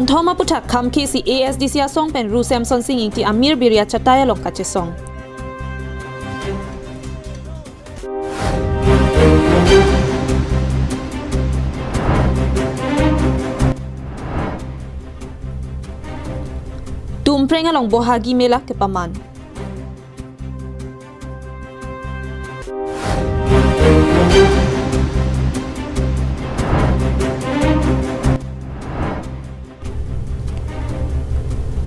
Thoma puthak khamki si ASDC asong pen Ru Samson singing ti Amir Biria chataya long kache song. Tumpreng along bohagi mela ke paman.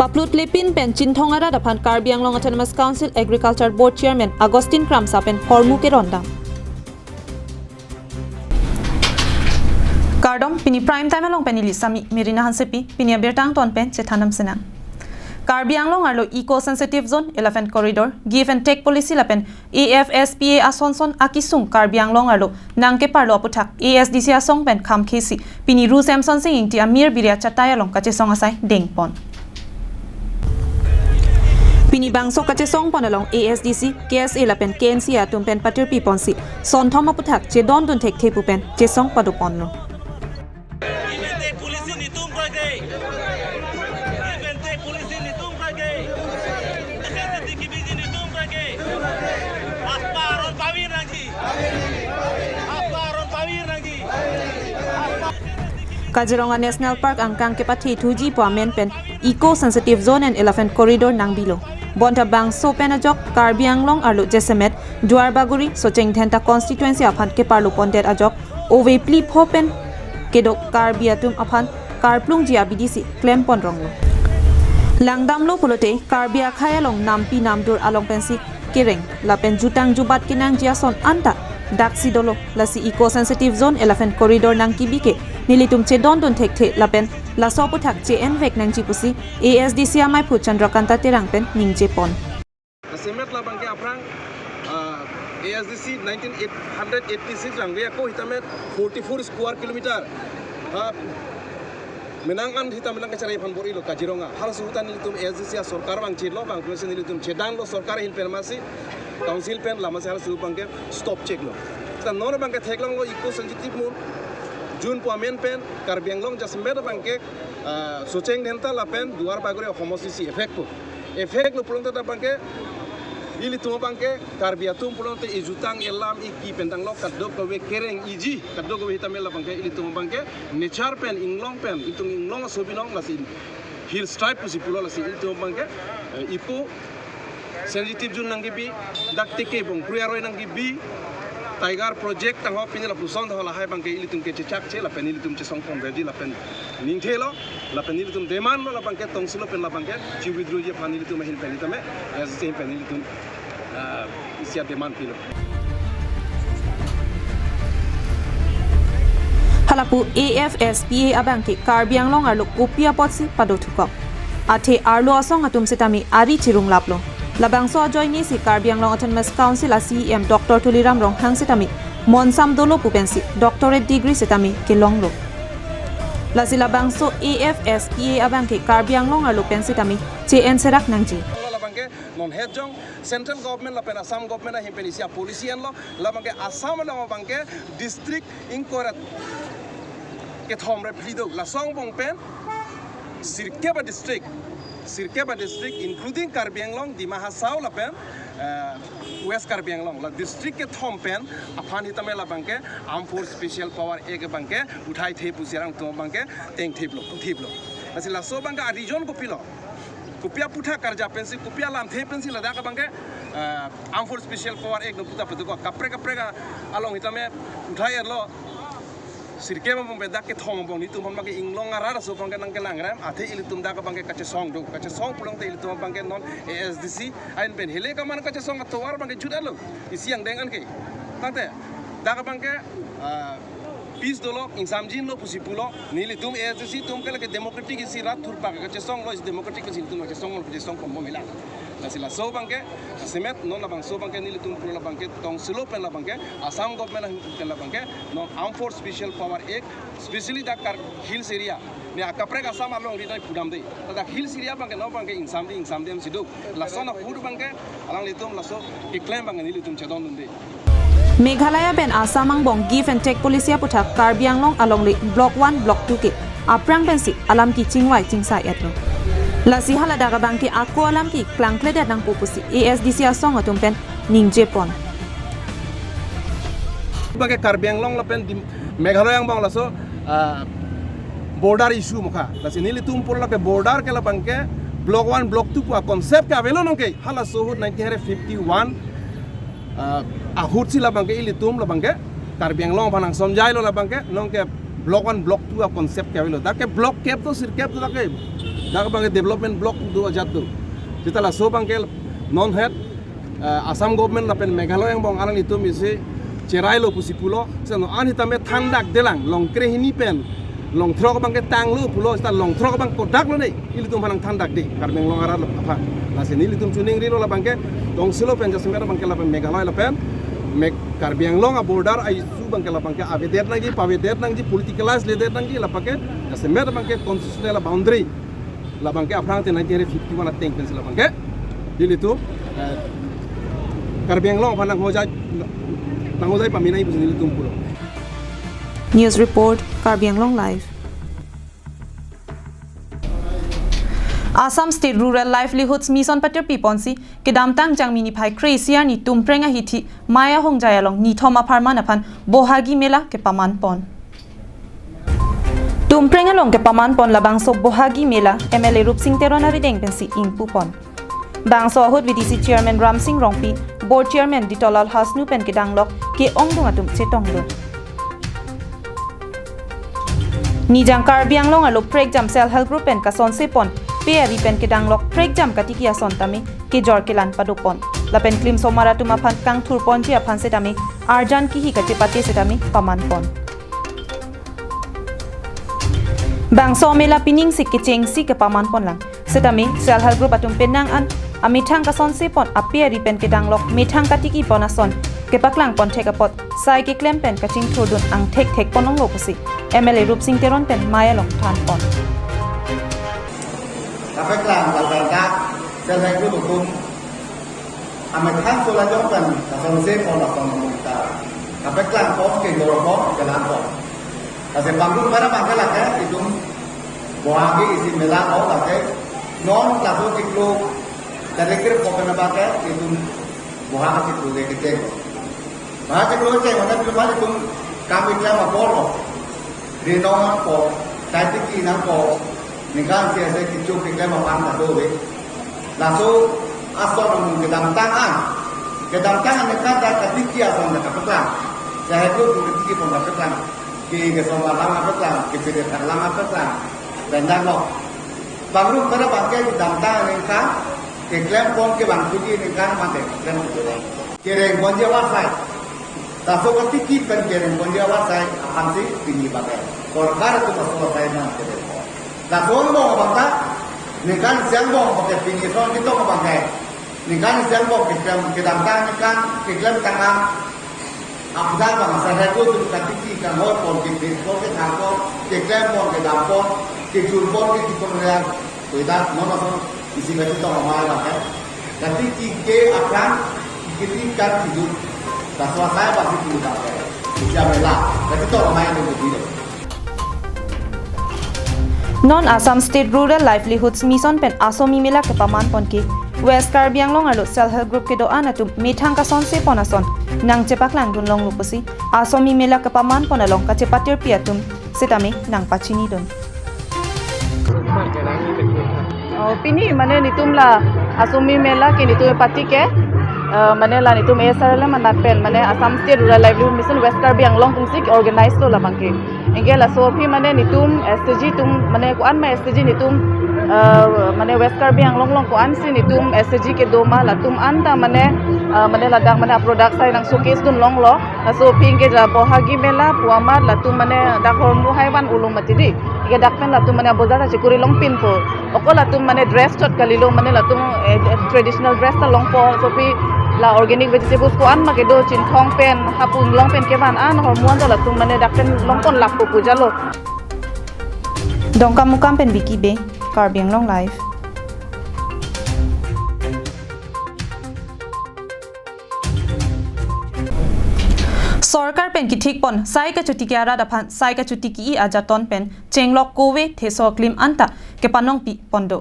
Paplut lepin pen Chinthongara dapan Karbi Anglong Autonomous Council Agriculture Board Chairman Agustin Kramsa pen Hormu ke ronda. Kardom pini prime time along pen ilisami Mirina Hansepi pini abirtang ton pen chethanam senang. Karbi Anglong arlo eco sensitive zone elephant corridor give and take policy lapen AFSPA asonson akisung Karbi Anglong arlo nangke parlo aputhak ASDC asong pen kham khesi pini Ru Samson singing ti Amir Biria chataya long kache song asai dengpon. Pini bangso kache song ponalong ASDC KSA lapen KNC atum pen patir piponsi son thoma puthak che don dun thek thepu pen che song padupon lo. Kaziranga National Park angkang ke pathi thuji pamen pen eco sensitive zone and elephant corridor nang bilo. Bonta bangso penajok Karbi Anglong arlo Jesemet Duar Baguri Socheng Thenta constituency aphan ke parlo pondet ajok ove plip hopen kedok Karbi atum aphan Karplung jia BDC claim ponronglo. Langdamlo pulote Karbi akhaya long nampi namdur along pensi kereng lapen jutang jubat kinang jia son anta daksi dolo lasi eco sensitive zone elephant corridor nang kibike nilitum che don don thek the lapen la sopu thak che en vek nang chipusi ASDC amai phu Chandrakanta terang pen ningje pon semet la bangke aprang ASDC 1986 rangwe ko hitamet 44 square kilometer menangan hitam menang kecarai panbori lo Kaziranga hal suhutan nilitum ASDC sorkar bang chilo bang polisi nilitum chedang lo sorkar hilpen masih council pen lama se hal suhu bangke stop check lo kita nor bangke theklang lo eco sensitive mun Jun Puamen pen Karbi Anglong Jesemet bangke Socheng Thenta lapen Duar Baguri homosisi efek lo pulong tata bangke ili tuma bangke Karbi atum pulong te ijutang elam iki pentang lo kaddo kowe kereng iji kaddo kowe hitamela bangke ili tuma bangke nature pen inglong pen itung inglong sobinong lasin hill stripe pusi pulo lasin ili tuma bangke ipo sensitive jun nanggi bi daktike bong kruya roy nanggi bi Tiger project tangho pinila pusong tangho lahai bangke ilitum ke cecak ce lapen ilitum ce songkong ready lapen ningthelo lapen ilitum demand lo lapangke tongsilo pen lapangke ci withdraw je pan ilitum hil pen itame as same pen ilitum isia demand pilo halapu AFSPA abangke Karbi Anglong arlo kopia potsi padothukok athe arlo asong atum setami ari chirung laplo labangso joini si Karbi Anglong Autonomous Council CEM Dr. Tuliram Rong hang sitami monsam dolo pupensi doctorate degree sitami ke longlo lasi labangso AFSPA abangke Karbi Anglong arlo pensitami CN serak nangji labangke non hejong central government lapen Assam government a himpenisia polisian lo labangke Assam lo bangke district incorrect ke thomre plido la song bong pen Sirkeba district including Karbi Anglong Dima Hasao lapen West Karbi Anglong la district ke thom pen aphan hitame la bangke armed force special power ek bangke uthai the pusirang to bangke teng thiplo asi la so bangka region ko pilo kupia putha karja pensi kupia lam the pensi la da ka bangke armed force special power ek no puta putu ko kapre ga along hitame uthai lo Sirke bang beda ke thong bang ni tum bang ke inglong arara so bang ke nang ke langram athe ilitum da ka bang ke kache song pulang te ilitum bang ke non ASDC ain pen hele ka man kache song to war bang ke judalo isi yang dengan ke tante da ka bang ke peace dolo insamjin lo pusipulo nili tum ASDC tum ke democratic isi rat thurpa kache song lo is democratic isi tum kache song ko mila nasila so bangke semet non la bang so bangke nili tum pula bangke tong silo pen la bangke Assam government la bangke non armed force special power ek especially da kar hills area ne akapre Assam along ri dai pudam dei da hills area bangke no bangke insam dem sidu la sona food bangke alang litum la so claim bangke nili tum chedon dei Meghalaya ben Asamang bong give and take policy puthak Karbi Anglong along block 1 block 2 ke aprang pensi alam ki chingwai chingsai etlo lasi halada ka bangki ako alam ki klang kledet nang pupusi ASDC asong atum pen ningje pon bage Karbi Anglong la pen Meghalaya ang bang laso border issue mukha lasi nilitum pur la ke border ke la bangke block 1 block 2 pa concept ka velo nong ke hala sohut 1951 ahut sila bangke ilitum la bangke Karbi Anglong panang somjai lo la bangke nong ke block 1 block 2 concept ka velo da ke block cap to sir cap to da ke bangke development block 2002 kita la so bangke non head Assam government la pen Meghalaya ang bang alang itu misi cerai lo pusipulo sano ani tame thandak delang long krehini pen long throk bang ke tanglu pulo sta long throk bang kodak lo nei ilitum panang thandak de Karbi Anglong arat lo apa lasi ni ilitum chuning ri lo la bang ke dong silo pen jasmera bang ke la pen Meghalaya la pen Karbi Anglong a border ai su bang ke la bang ke avedet nang gi pavedet nang gi politicalize le det nang gi la paket jasmera bang ke constitutional boundary la bang ke aprang te 1951 la teng pen sila bang ke ilitum Karbi Anglong panang hojai Tangozai paminai pusin ilitum pulo. News report Karbi Anglong live. Assam State Rural Livelihoods Mission Patir Piponsi kedamtang jangmini pai kresia ni tumprenga hiti Maya Hongjaya long ni thoma pharmana phan bohagi mela ke paman pon. Tumprenga long ke paman pon labang so bohagi mela MLA Rup Singh Teronari deng pensi impu pon. Bangso ahut VDC Chairman Ram Singh Rongpi, Board Chairman Ditolal Hasnu pen kedanglok ke ongdung atum chetonglo. Nijang Karbi Anglong alo prek jam self help group pen kason sepon, PRI pen kedanglok prek jam katiki ason tami ke jor kelan padopon. Lapen klim somara tuma phan kang thurpon ji aphan setami arjan ki hi katipati setami paman pon. Bangso mela pining si kecheng si ke paman pon lang. Setami self help group atum penang an amithang kason sepon PRI pen kedanglok mithang katiki ponason kepaklang pon thekapot sai ke klem pen kaching thodun ang thek ponong lo pusi MLA Rup Singh Teron pen Maya long than pon kepaklang balbanda selai group hukum amithang solanjong pen kason sepon ason mita kepaklang pon ke dorong jalan pon ase bangku para bangkala ke itu bohagi isi melang au lake non laso tiklo Kadekir pokoknya pakai itu buah itu leketeng. Bahasa kalau saya mana cuma itu kami dia maporo. Di nomor po, tadi kita po, nikah saya kicu kita mapan satu we. Langsung asal namun kedamtangan nikah dah ketika asal nak petang. Saya itu ketika pun petang. Ki kesama lama petang, ki tidak lama petang. Dan lo, baru pada pakai kedamtangan nikah. Keklaim pon ke bang tuji ningkan mate dan kereng bonja wasai taso ketiki pen kereng bonja wasai akan si tinggi pakai korkar itu masuk wasai na kereng taso mo bangka ningkan siang mo pakai tinggi so kita mo pakai ningkan siang mo kedamkan ningkan keklaim tangam apa bang saya itu ketiki kan mo pon ke thako keklaim mo kedampon kejulpon ke dipemelian tidak mo isi baju itu ramai lah nanti tiga akan ketika hidup taswa saya pasti tidak bisa bela nanti itu ramai itu begitu Non Assam State Rural Livelihoods Mission pen asomi mela ke paman pon ke West Karbi Anglong alo self help group ke doa natum mithang kason se ponason nang cepaklang dun long lupusi asomi mela ke paman pon along ka cepatir piatum setame nang pachini don Pini mana nitum la asumi mela ke nitum patike mana la nitum SRL mana pen mana Assam State Rural Livelihood Mission West Karbi Anglong tungsik organize lo la bangke engge la so phi mana nitum SG tum mana ko an ma SG nitum mana West Karbi Anglong long ko an si nitum SG ke doma la tum anta mana mana la dang mana product sai nang showcase dun long lo la so phi engge ja bohagi mela puamar la tum mana da hormu haiwan ulum matidi ke dakpen la tum mana bozar che kuri long pin po okol la tum mana dress chot kalilo mana la tum traditional dress ta long po so phi la organic vegetables ko an ma ke do chin thong pen hapun long pen ke ban an hormon la tum mana dakpen long kon lap po pujalo dongkam mukam pen biki be Karbi Anglong live সরকার pen pen ki thik pon sai ka chuti kya ra da phan sai ka chuti ki aja ton pen chenglok kowe theso klim anta ke panong pi pondo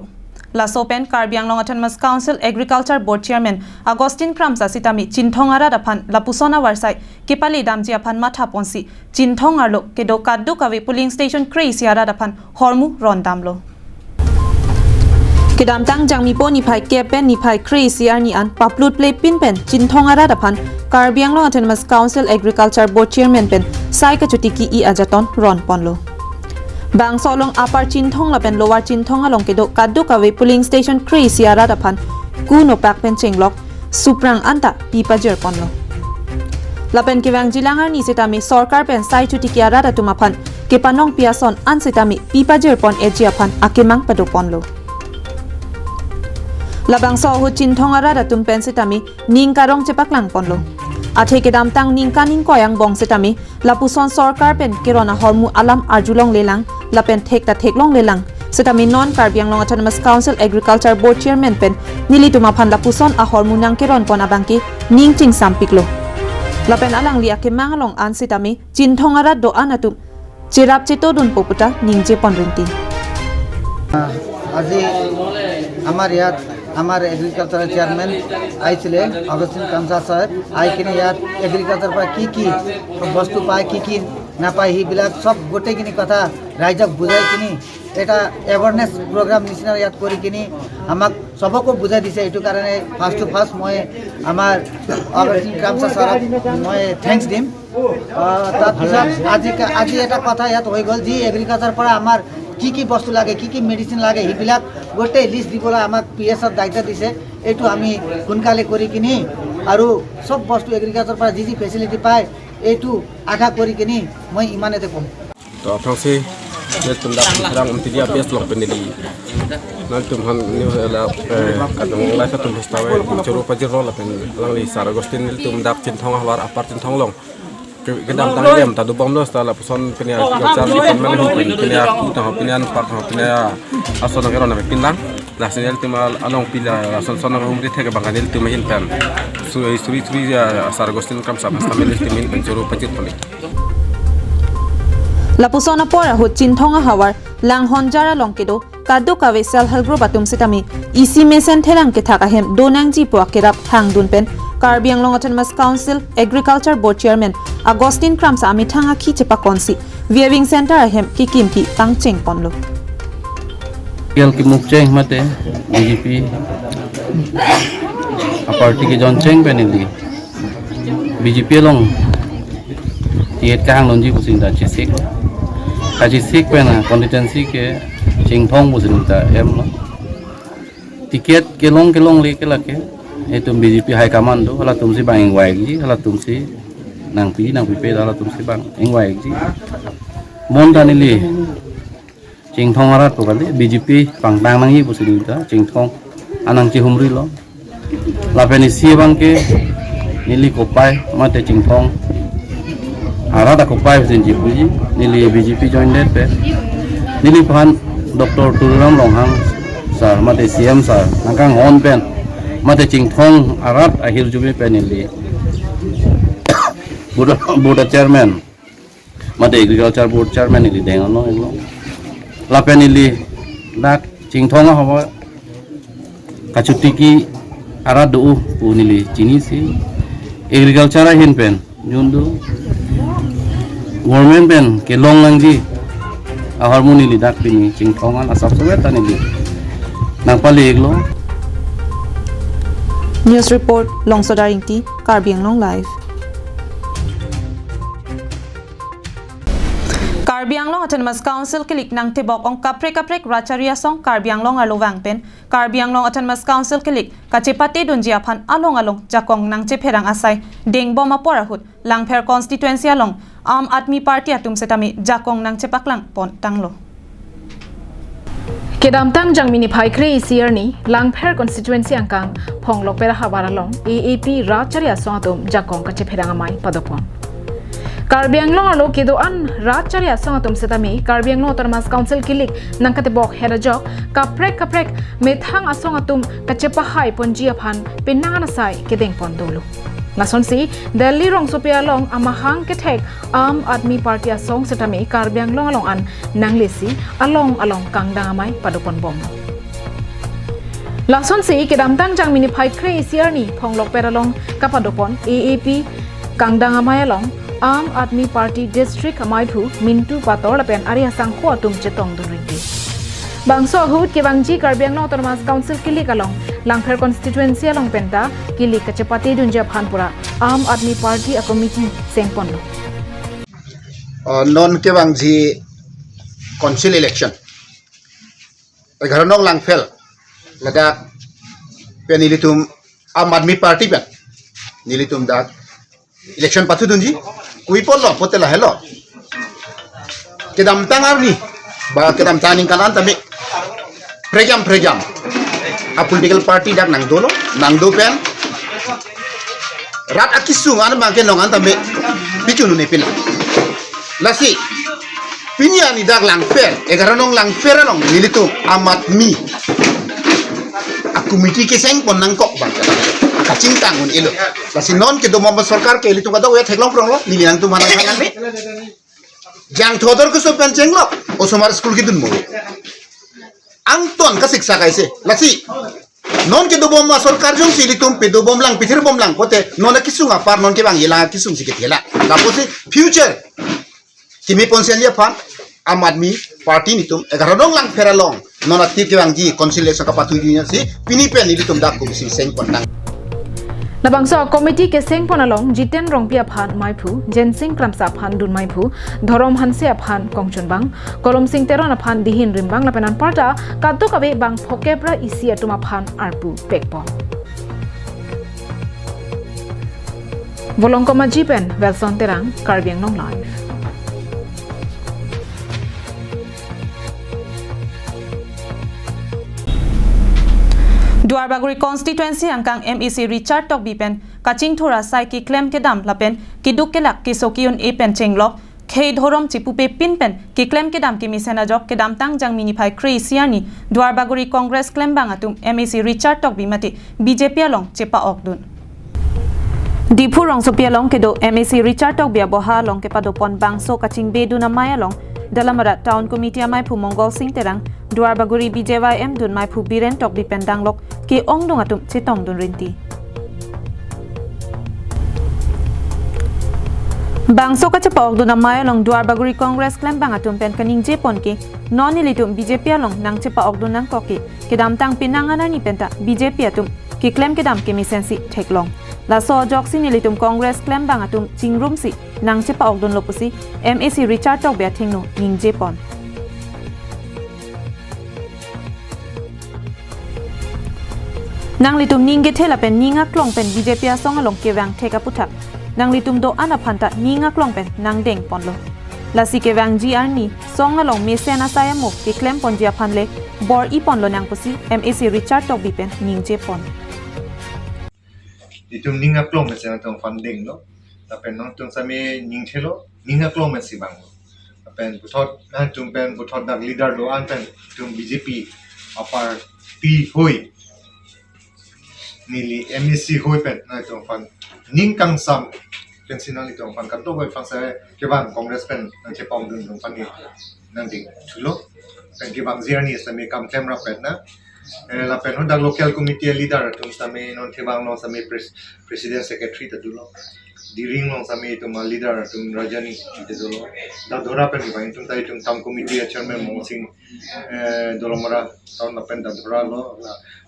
la sopen Karbi Anglong Autonomous Council Agriculture Board Chairman Agustin Kramsa sitami chinthong ara da phan lapusona warsai ke pali damji aphan matha ponsi chinthong arlo ke do kaddu kawe polling station crazy ara da phan hormu ron damlo Kedam tang jangmi po ni phai kepen ni phai crazy arni an paplut play pin pen chinthong ara da phan Karbi Anglong Autonomous Council Agriculture Board Chairman pen sai ka chuti ki ajaton ron ponlo Bang solong upper chinthong la pen lower chinthong along ke do kaddu kawe polling station crazy ara da phan kuno pak pen chenglok suprang anta pipajer ponlo la pen kiwang jilangar ni setami sarkar pen sai chuti ki ara da tuma phan ke panong piason an setami pipajer pon eji aphan akemang pado ponlo Labang so hu chinthong ara da tum pen setami ning karong chepaklang ponlo Athe kedam tang ning kaning koyang bong setami lapuson sarkar pen kirona hormu alam arjulong lelang lapen thek ta theklong lelang setami non Karbi Anglong Autonomous Council Agriculture Board Chairman pen nilituma phan lapuson a hormu nang kiron pon abangki ning ching sampiklo lapen alang lia ke mangalong an setami chinthong ara do anatum chirap chito dun poputa ning je ponrinti আজি আমার ইয়াত আমার agriculture chairman আইছিলেন Augustine কামসা সাহেব আইকিনে ইয়াত agriculture পৰা কি বস্তু পায় কি না পায় সেইবিলাক সব গোটেইখিনি কথা ৰাইজক বুজাই কিনি এটা এৱাৰনেছ প্ৰগ্ৰাম নিচিনা ইয়াত কৰি কিনি আমাক সবকো বুজাই দিছে এইটো কাৰণে ফাৰ্ষ্ট মই আমাৰ অগস্টিন কামসা ছাৰক মই থেংকছ দিম তাৰপিছত আজি এটা কথা ইয়াত হৈ গ'ল যি এগ্ৰিকালচাৰ পৰা আমাৰ কি বস্তু লাগে কি মেডিচিন লাগে সেইবিলাক গোটেই লিষ্ট দিবলৈ আমাক পিএছৰ দায়িত্ব দিছে এইটো আমি সোনকালে কৰি কিনি আৰু সব বস্তু এগ্ৰিকালচাৰ পৰা যি ফেচিলিটি পায় এইটো আশা কৰি কিনি মই ইমানেতে ক'ম তো আপোনালোকে যে তোমরা রাং উন্তিয়া বেস লং পেনেলি nan tum han ni la kadang la sa tum stawe churu pajir rol pen lang li sar agostin tum dap chin thong war apar chin thong long kedam tang lem ta du bom lo sta la puson penia char li pen man hu penia ta penian part penia ason ngero na pinang la senel tum along pila son son ngum ri theke banganil tum hin pen suri sar agostin kam sa sta mel tum pen churu pajir pali Lapusona pora hu chinthonga hawar lang honjara longkedo kaddo kawe self help group atum sitami isi mesen therang ke thaka hem donang ji po kerap thang dun pen Karbi Anglong Autonomous Council Agriculture Board Chairman Agustin Kramsa ami thanga khi chepa konsi viewing center hem ki kimpi tangcheng ponlo Gel ki mukcheng mate BJP a party ki jon cheng benili BJP long tiet kang lonji kusin da chisik Kajisik pena constituency ke Cingthong musinta em lo tiket kelong li ke lake itu BJP high command do hala tumsi bang ingwai ji hala tumsi nang pi pe hala tumsi bang ingwai ji mon tanili Cingthong arat to kali BJP pangtang nang hi musinta Cingthong anang ci humri lo la penisi bang ke nili kopai mate Cingthong Arada kopai senji puji nili BJP joined pe nili phan Dr. Turam Longhang sar mate CM sar nangkang on pen mate Cingthong arat akhir jubi pe nili board chairman mate agriculture board chairman nili dengono eglo la pe nili dak Cingthong hawa kachutiki arat do pu nili chini si agriculture hin pen jundu Government pen ke long langji a harmoni li dak pini Cingthong an asap sobat tani li nang pali eglo News report Longsodaringti Karbi Anglong live Karbi Anglong Autonomous Council kilik nang tibok ong kaprek racharia song Karbi Anglong arlowang pen Karbi Anglong Autonomous Council kilik kachepate donjia phan along jakong nang cheperang asai dengbom aporahut langpher constituency along Aam Admi Party atum setami jakong nang chepaklang pon tanglo Kedamtang jangmini phaikre isier ni langpher constituency angkang phonglok pera hawaralong AAP racharia song atum jakong kacheperang amai padopon Karbi Anglong alo kedoan racharia song atum setami Karbi Anglong Autonomous Council kilik nangkate bok herajok kaprek methang asong atum kachepa hai ponjia phan pinangan asai kedeng pon dolo Lason si Delhi rong sopia long amahang ketek Admi Party asong setami Karbi Anglong along an nanglesi along kangdang amai padopon bom. Lason si kedamtang jang mini pai kre isiar ni ponglok peralong kapadopon AAP kangdang amai along Admi Party District amai thu Mintu Pator lapen Arya Sangko atum cetong dunrinti. Bangso hut ke bangji Karbi Anglong Autonomous Council kilik along Langfer constituency along penta kilik kecepati dunja Phanpura Admi Party a committee sengpon. Non ke bangji council election 11 nong Langfel ladak penilitum Admi Party pen nilitum dak election patu dunji kui pollo potela hello kedam tangar ni ba kedam taning kanan tabi prejam a political party dak nang do pen rat akisung an bangke nongan tabi bicunu ne pin lasi pinya ni dak Langfer 11 nong Langfer along nilitum Admi a committee ke seng pon nang kok bangke kacing tangun ilo lasi non ke do mamba sarkar ke litu kada we theklong prong lo nilang tu manang hangan be jang thodor ko so penceng lo o somar school ki dun mo angton ka siksa kaise lasi non ke do mamba sarkar jong silitum pe do bom lang pithir bom lang pote non kisunga par non ke bang yela kisung sikit yela tapos future kimi ponselia pan Admi Party nitum 11 nong Langfer along non aktif ke bang ji conciliation ka patu dunia si pinipen nilitum dak ko si seng pon nang Nabangso committee ke sengpon along Jiten Rongpia Phan Maipu, Jensing Kramsa Phan Dun Maipu, Dhorom Hanse Phan Kongchon Bang, Kolom Sing Teron Phan Dihin Rimbang Lapenan Parta, Kadto Kabe Bang Phokebra Isi Atuma Phan Arpu Pekpon. Volongkoma Jipen, Velson Terang, Karbi Anglong Live. Duarbaguri constituency angkang MEC Richard Tok Bipen kaching thura sai ki claim ke dam lapen ki duk ke lak ki sokiun e pen chenglok khei dhorom chipupe pin pen ki claim ke dam ki misena jok ke dam tang jang mini phai krisiani Duarbaguri Congress claim bang atum MEC Richard Tok Bimati BJP along chepa okdun Dipu rong sopia long ke do MEC Richard Tok bia boha long ke padopon bangso kaching bedu na maya long Dalamara Town Committee amai phu Mongol Singh Terang Duarbaguri BJYM dun mai phu Biren Tok Bipen danglok ki ongdung atum chitong dun rinti Bangso ka chapa ogdun amai long Duarbaguri Congress claim bang atum pen kaning jepon ki nonilitum BJP along nang chapa ogdun nang koki kedam tang pinanganar ni penta BJP atum ki claim kedam ki misensi theklong la so joksi nilitum Congress claim bang atum chingrum si nang chepa ogdon lopusi MEC Richard Tok bia thingno ning jepon nang litum ning ge thela pen ninga klong pen BJP asong along kewang theka puthak nang litum do ana phanta ninga klong pen nang deng ponlo la si kewang GR ni song along mesena saya mo ki claim ponjia phanle bor I ponlo nang pusi MEC Richard Tok bipen ning jepon itum ninga klong mesena tong funding no tapen non tung sami ning thelo ninga klong mesi bang tapen buthot tum pen buthot dak leader do an pen tum BJP apar P hoi nili MEC hoi pen na tong fan ning kang sam pensional tong fan kan to hoi fan sa ke bang congress pen nang che pom dun tong fan ni nang ding thulo pen ke bang zirni sami kam camera pen na la pen ho dak local committee leader tum sami non the bang no sami president secretary ta dulo diring long sami tum leader tum rajani ite dulo da dora pen bang tum tai tum tam committee chairman Mong Singh dolomara taun na pen da dora lo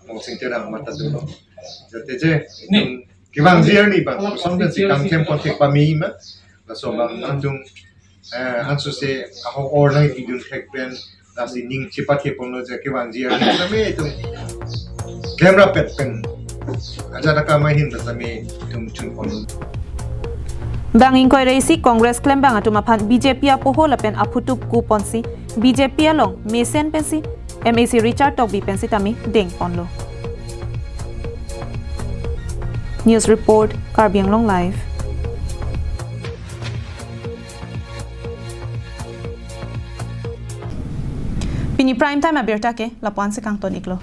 Mong Singh terang mata dulo jate je ke bang zirni bang som den si kam kem kontek pa mi ma la so bang antung ansu se a ho or nai idun khek pen la si ning chipa ke pon lo je ke bang zirni sami tum camera pet pen aja da ka mai hin da sami tum chung pon Bang ingkoy reisi Congress claim bang atuma phan BJP a poho lapen aputup ku ponsi BJP along mesen pensi MEC Richard Tok bi pensi tami deng ponlo News report Karbi Anglong Live Pini prime time aberta ke lapuan se kang toniklo